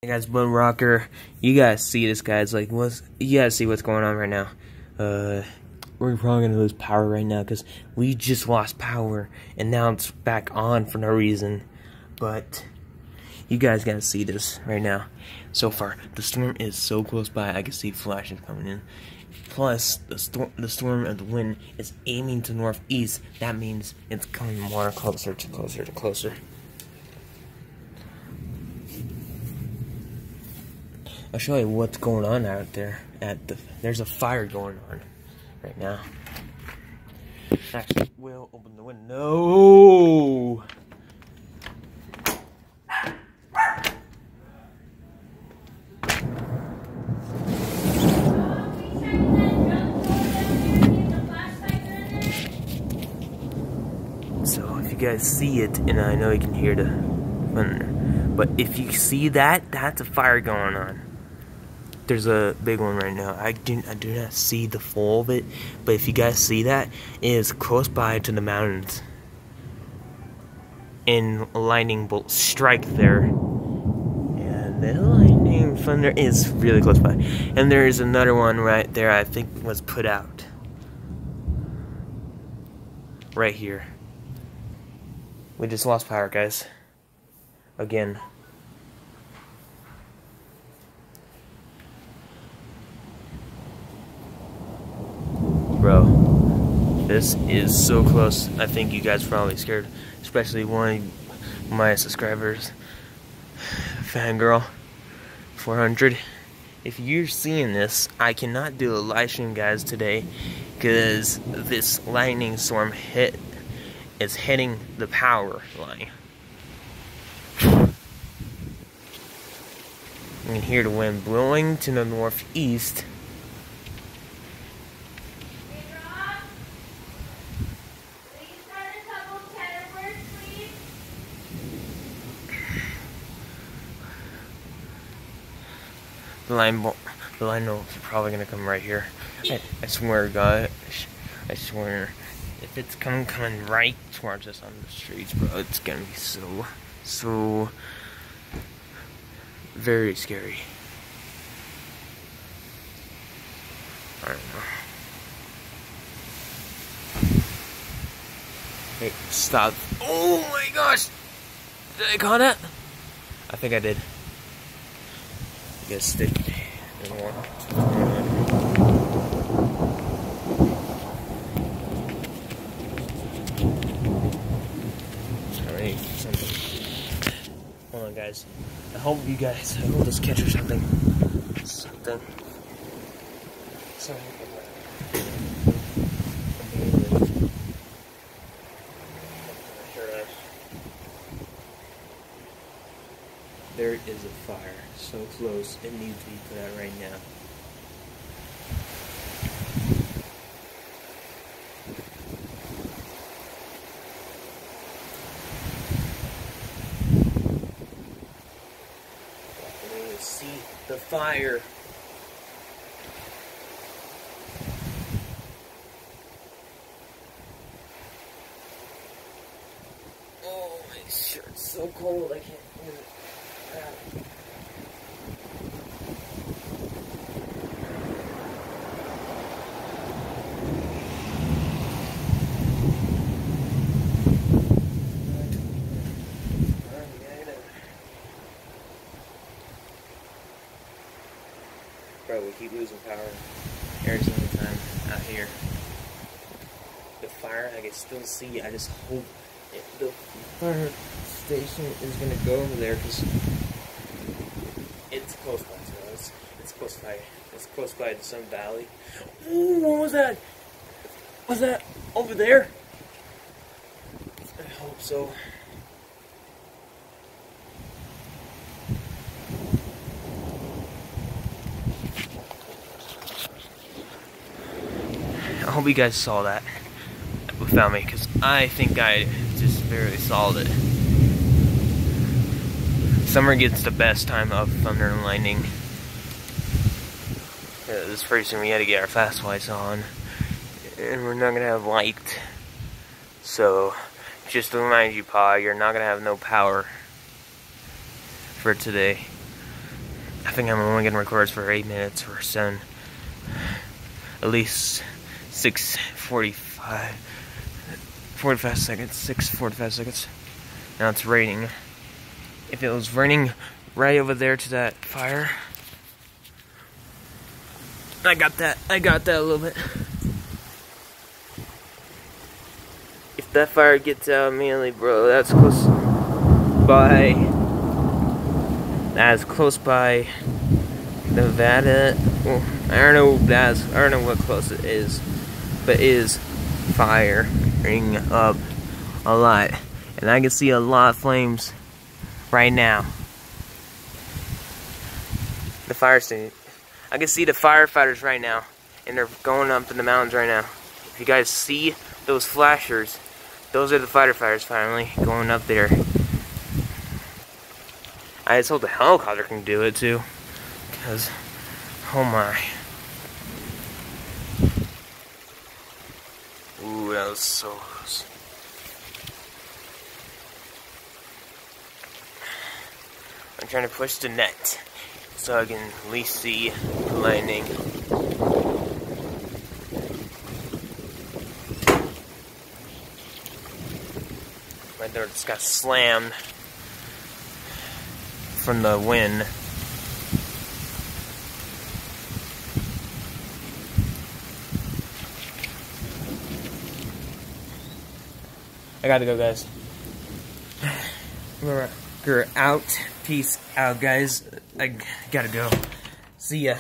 Hey guys, Blood Rocker, you guys see this, guys, like, you guys see what's going on right now. We're probably gonna lose power right now, because we just lost power, and now it's back on for no reason, but you guys gotta see this right now. So far, the storm is so close by, I can see flashes coming in. Plus, the storm of the wind is aiming to northeast. That means it's coming more closer to closer to closer. I'll show you what's going on out there. There's a fire going on right now. Actually, we'll open the window. So if you guys see it, and I know you can hear the thunder, but if you see that, that's a fire going on. There's a big one right now. I do not see the full of it, but if you guys see that, it is close by to the mountains. And a lightning bolt strike there. And the lightning thunder is really close by. And there is another one right there, I think was put out. Right here. We just lost power, guys. Again. Bro, this is so close. I think you guys are probably scared, especially one of my subscribers, Fangirl 400. If you're seeing this, I cannot do a live stream, guys, today because this lightning storm is hitting the power line. You can hear the wind blowing to the northeast. The line is probably gonna come right here. I swear, God, I swear, if it's coming right towards us on the streets, bro, it's gonna be so very scary. I don't know. Hey, stop! Oh my gosh! Did I caught it? I think I did. Get stick and one. Alright, something. Hold on, guys. I hope this catches something. Something. Sorry. There is a fire so close, it needs to be put out right now. I can see the fire. Oh, my shirt's so cold, I can't move it. Bro, we keep losing power every single time out here. The fire, I can still see. I just hope the fire station is gonna go over there because it's close by to us. It's close by. It's close by to some valley. Ooh, what was that? Was that over there? I hope so. I hope you guys saw that without me, because I think I just barely saw it. Summer gets the best time of thunder and lightning. This pretty soon we had to get our fast lights on, and we're not gonna have light. So, just to remind you, Pa, you're not gonna have no power for today. I think I'm only gonna record for 8 minutes or 7. At least 6:45. 45 seconds. 6:45 seconds. Now it's raining. If it was raining right over there to that fire, I got that a little bit. If that fire gets out immediately, bro, that's close by. That's close by Nevada. Well, I don't know what close it is, but it is firing up a lot, and I can see a lot of flames right now. The fire station. I can see the firefighters right now, and they're going up in the mountains right now. If you guys see those flashers, those are the firefighters finally going up there. I just hope the helicopter can do it too, because, oh my. Ooh, that was so close. I'm trying to push the net so I can at least see the lightning. My door just got slammed from the wind. I gotta go, guys. We're out. Peace out, guys. I gotta go. See ya.